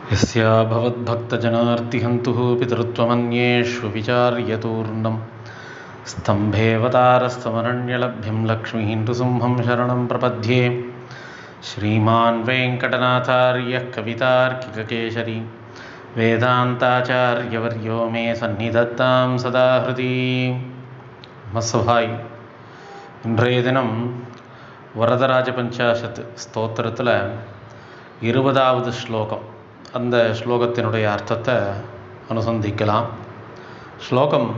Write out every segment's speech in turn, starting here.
यस्या भवद्भक्तजनार्तिहन्तुः पितृत्वमन्येषु विचार्यतूर्णं स्तम्भेऽवतारस्तमरण्यलभ्यं लक्ष्मीं नृसिंहं शरणं प्रपद्ये। श्रीमान् वेङ्कटनाथार्यः कवितार्किककेसरी वेदान्ताचार्यवर्यो मे सन्निधत्तां सदा हृदि। மசபாய் இன்றைய தினம் வரதராஜ பஞ்சாசத் ஸ்தோத்திரத்தில் 20வது ஸ்லோகம். அந்த ஸ்லோகத்தினுடைய அர்த்தத்தை அனுசந்திக்கலாம். ஸ்லோகம்: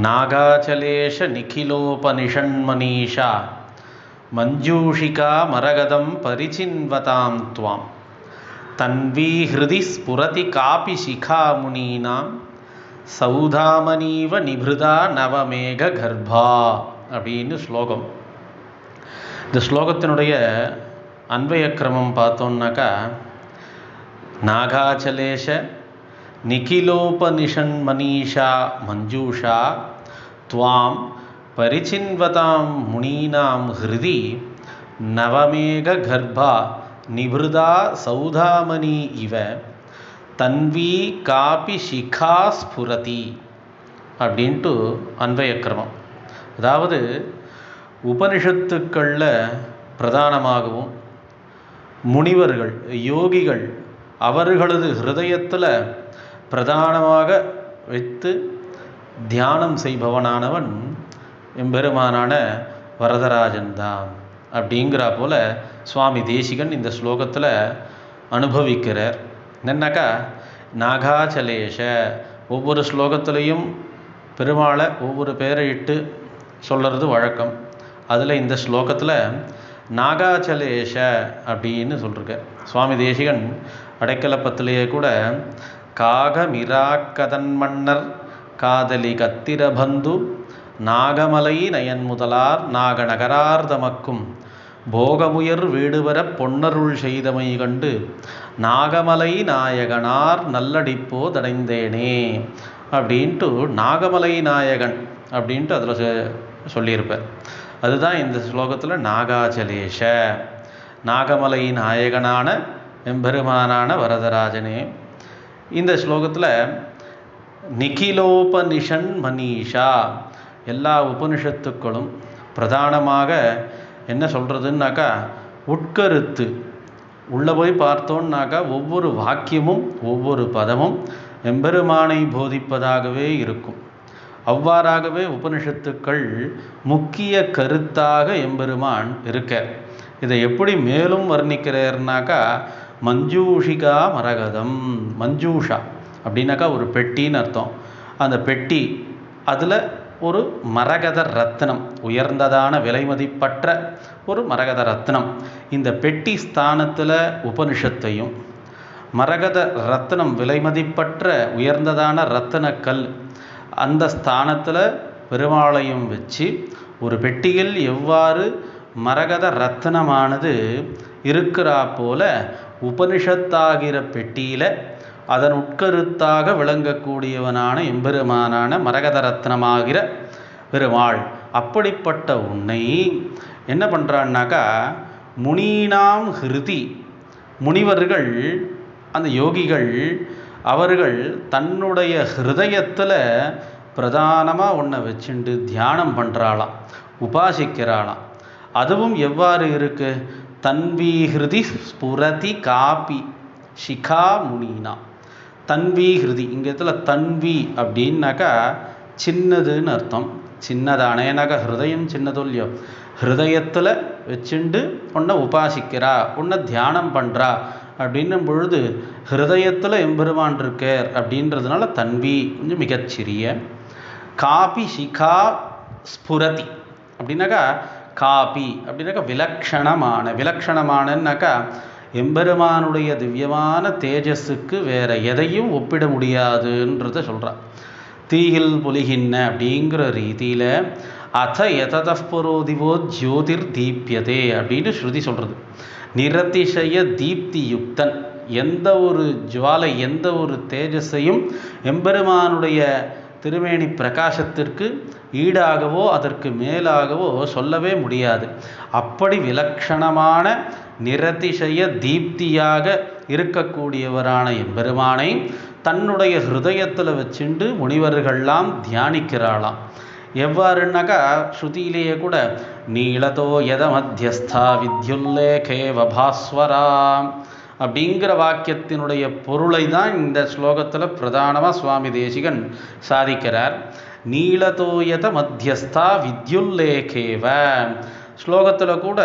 நாகாச்சலேஷ நிகிலோபனிஷன்மனீஷா மஞ்சூஷிகா மரகதம் பரிச்சின்வதாம் துவாம் தன்வீ ஹிருதி ஸ்புரதி காபி சிகா முனீனாம் சௌதாமனீவ நிபிருதா நவமேக கர்ப்பா அப்படின்னு ஸ்லோகம். இந்த ஸ்லோகத்தினுடைய அன்வய கிரமம் பார்த்தோம்னாக்கா, நாகாச்சலேஷ நிகிலோபனிஷன்மனீஷா மஞ்சூஷா துவாம் பரிச்சின்வதாம் முனீனாம் ஹிருதி நவமேக கர்ப்பா நிபிருதா சௌதாமணி இவ தன்வீ காபி சிகா ஸ்புரதி அப்படின்ட்டு அன்வய கிரமம். அதாவது உபனிஷத்துக்களில் பிரதானமாகவும் முனிவர்கள் யோகிகள் அவர்களது ஹிருதயத்தில் பிரதானமாக வைத்து தியானம் செய்பவனானவன் எம்பெருமானான வரதராஜன் தான் அப்படிங்கிற போல சுவாமி தேசிகன் இந்த ஸ்லோகத்தில் அனுபவிக்கிறார். என்னன்னாக்கா, நாகாச்சலேஷ, ஒவ்வொரு ஸ்லோகத்திலையும் பெருமாளை ஒவ்வொரு பேரை இட்டு சொல்கிறது வழக்கம். அதில் இந்த ஸ்லோகத்தில் நாகாச்சலேஷ அப்படின்னு சொல்லிருக்க சுவாமி தேசிகன் அடைக்கலப்பத்திலேயே கூட காகமிராக்கதன் மன்னர் காதலி கத்திரபந்து நாகமலை நயன் முதலார் நாகநகரார் தமக்கும் போகமுயர் வீடுவர பொன்னருள் செய்தமை கண்டு நாகமலை நாயகனார் நல்லடிப்போ தடைந்தேனே அப்படின்ட்டு நாகமலை நாயகன் அப்படின்ட்டு அதில் சொல்லியிருப்பார். அதுதான் இந்த ஸ்லோகத்தில் நாகாச்சலேஷ, நாகமலை நாயகனான எம்பெருமானான வரதராஜனே. இந்த ஸ்லோகத்தில் நிகிலோபனிஷன் மனிஷா, எல்லா உபனிஷத்துக்களும் பிரதானமாக என்ன சொல்கிறதுன்னாக்கா, உட்கருத்து உள்ளே போய் பார்த்தோன்னாக்கா ஒவ்வொரு வாக்கியமும் ஒவ்வொரு பதமும் எம்பெருமானை போதிப்பதாகவே இருக்கும். அவ்வாறாகவே உபனிஷத்துக்கள் முக்கிய கருத்தாக எம்பெருமான் இருக்க. இதை எப்படி மேலும் வர்ணிக்கிறார்னாக்கா, மஞ்சூஷிகா மரகதம். மஞ்சூஷா அப்படின்னாக்கா ஒரு பெட்டின்னு அர்த்தம். அந்த பெட்டி, அதில் ஒரு மரகத ரத்னம், உயர்ந்ததான விலை மதிப்பற்ற ஒரு மரகத ரத்னம். இந்த பெட்டி ஸ்தானத்தில் உபனிஷத்தையும், மரகத ரத்னம் விலை மதிப்பற்ற உயர்ந்ததான ரத்தினக்கல் அந்த ஸ்தானத்தில் பெருமாளையும் வச்சு, ஒரு பெட்டியில் எவ்வாறு மரகத ரத்னமானது இருக்கிறா போல உபனிஷத்தாகிற பெட்டியில் அதன் உட்கருத்தாக விளங்கக்கூடியவனான எம்பெருமானான மரகத ரத்னமாகிற பெருமாள். அப்படிப்பட்ட உன்னை என்ன பண்ணுறான்னாக்கா, முனீனாம் ஹிருதி, முனிவர்கள் அந்த யோகிகள் அவர்கள் தன்னுடைய ஹிருதயத்தில் பிரதானமாக உன்னை வச்சுண்டு தியானம் பண்ணுறாளாம், உபாசிக்கிறாளாம். அதுவும் எவ்வாறு இருக்கு? தன்வீ ஹிருதி ஸ்புரதி காபி சிகா முனீனா. தன்வீ ஹிருதி, இங்கே தன்வி அப்படின்னாக்கா சின்னதுன்னு அர்த்தம். சின்னதான, ஏன்னாக்கா ஹிருதயம் சின்னதோ இல்லையோ, ஹிருதயத்தில் வச்சுண்டு உன்னை உபாசிக்கிறா, உன்னை தியானம் பண்ணுறா அப்படின்னும் பொழுது ஹிருதயத்தில் எம்பெருமான் இருக்கார் அப்படின்றதுனால தன்வி கொஞ்சம் மிகச்சிறிய. காபி சிகா ஸ்புரதி அப்படின்னாக்கா, காபி அப்படின்னாக்கா விலக்ஷணமான. விலக்ஷணமானன்னாக்கா எம்பெருமானுடைய திவ்யமான தேஜஸுக்கு வேற எதையும் ஒப்பிட முடியாதுன்றத சொல்கிறார். தீயில் பொலிகின்ன அப்படிங்கிற ரீதியில் அத யததப்புரோதிவோ ஜோதிர் தீப்யதே அப்படின்னு ஸ்ருதி சொல்கிறது. நிரதிசய தீப்தி யுக்தன், எந்த ஒரு ஜுவாலை எந்த ஒரு தேஜஸையும் எம்பெருமானுடைய திருமேனி பிரகாசத்திற்கு ஈடாகவோ அதற்கு மேலாகவோ சொல்லவே முடியாது. அப்படி விலக்ஷணமான நிரதிசய தீப்தியாக இருக்கக்கூடியவரான எம்பெருமானை தன்னுடைய ஹிருதயத்தில் வச்சுண்டு முனிவர்கள்லாம் தியானிக்கிறாளாம். எவ்வாறுனாக்கா ஸ்ருதியிலேயே கூட நீளதோ யத மத்தியஸ்தா வித்யுல்லேகேவ பாஸ்வரா அப்படிங்கிற வாக்கியத்தினுடைய பொருளை தான் இந்த ஸ்லோகத்தில் பிரதானமாக சுவாமி தேசிகன் சாதிக்கிறார். நீளதோயத மத்தியஸ்தா வித்யுல்லேகேவ ஸ்லோகத்தில் கூட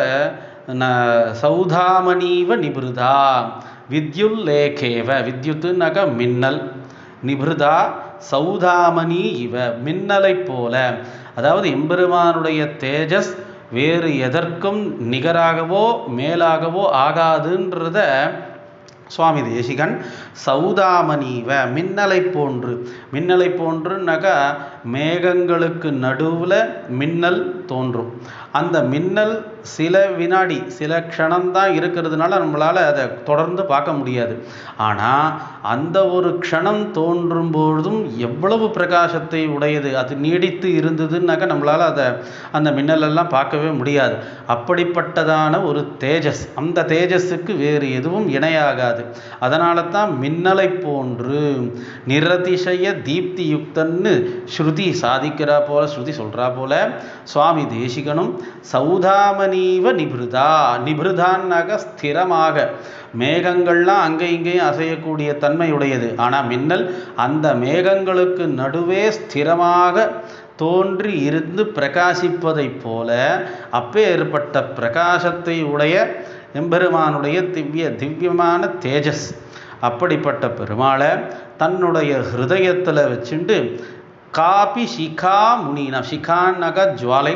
சௌதாமணீவ நிபிருதா வித்யுல்லேகேவ வித்யுத்துனாக்கா மின்னல், நிபிருதா சௌதாமணி இவ மின்னலை போல. அதாவது எம்பெருமானுடைய தேஜஸ் வேறு எதற்கும் நிகராகவோ மேலாகவோ ஆகாதுன்றத சுவாமி தேசிகன் சௌதாமணீவ மின்னலை போன்று, மின்னலை போன்றுனாக்கா மேகங்களுக்கு நடுவில் மின்னல் தோன்றும். அந்த மின்னல் சில வினாடி சில க்ஷணம்தான் இருக்கிறதுனால நம்மளால் அதை தொடர்ந்து பார்க்க முடியாது. ஆனால் அந்த ஒரு க்ஷணம் தோன்றும் பொழுதும் எவ்வளவு பிரகாசத்தை உடையது, அது நீடித்து இருந்ததுன்னாக்கா நம்மளால் அதை அந்த மின்னலெல்லாம் பார்க்கவே முடியாது. அப்படிப்பட்டதான ஒரு தேஜஸ், அந்த தேஜஸுக்கு வேறு எதுவும் இணையாகாது. அதனால தான் மின்னலை போன்று நிரதிசய தீப்தி யுக்தன்னு ஸ்ருதி சாதிக்கிறா போல, ஸ்ருதி சொல்கிறா போல சுவாமி தேசிகனும் சௌதாமணீவ நிபிருதா, நிபிருதான்னாக ஸ்திரமாக, மேகங்கள்லாம் அங்கே இங்கேயும் அசையக்கூடிய தன்மையுடையது. ஆனால் மின்னல் அந்த மேகங்களுக்கு நடுவே ஸ்திரமாக தோன்றி இருந்து பிரகாசிப்பதைப் போல அப்பேற்பட்ட பிரகாசத்தை உடைய எம்பெருமானுடைய திவ்யமான தேஜஸ். அப்படிப்பட்ட பெருமாளை தன்னுடைய ஹிருதயத்தில் வச்சுண்டு காபி சிகா முனினா, சிகான்னக ஜுவாலை,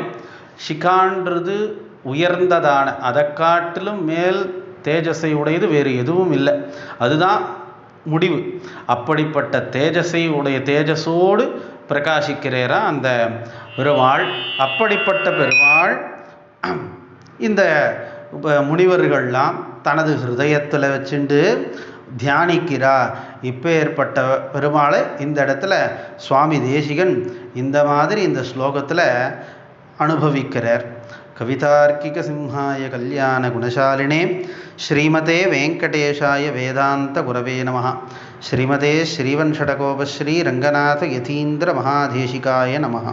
சிகான்றது உயர்ந்ததான, அதை காட்டிலும் மேல் தேஜஸை உடையது வேறு எதுவும் இல்லை, அதுதான் முடிவு. அப்படிப்பட்ட தேஜஸை உடைய தேஜஸோடு பிரகாசிக்கிறேரா அந்த பெருமாள். அப்படிப்பட்ட பெருமாள் இந்த முனிவர்கள்லாம் தனது ஹிருதயத்தில் வச்சுண்டு தியானிக்கிறா. இப்போ ஏற்பட்ட பெருமாளை இந்த இடத்துல சுவாமி தேசிகன் இந்த மாதிரி இந்த ஸ்லோகத்தில் அனுபவிக்கிறார். கவிதார்க்கிக சிம்ஹாய கல்யாண குணசாலினே ஸ்ரீமதே வெங்கடேஷாய வேதாந்த குரவே நமः. ஸ்ரீமதே ஸ்ரீவன்ஷடகோபஸ்ரீ ரங்கநாத யதீந்திர மகாதேசிகாய நமः.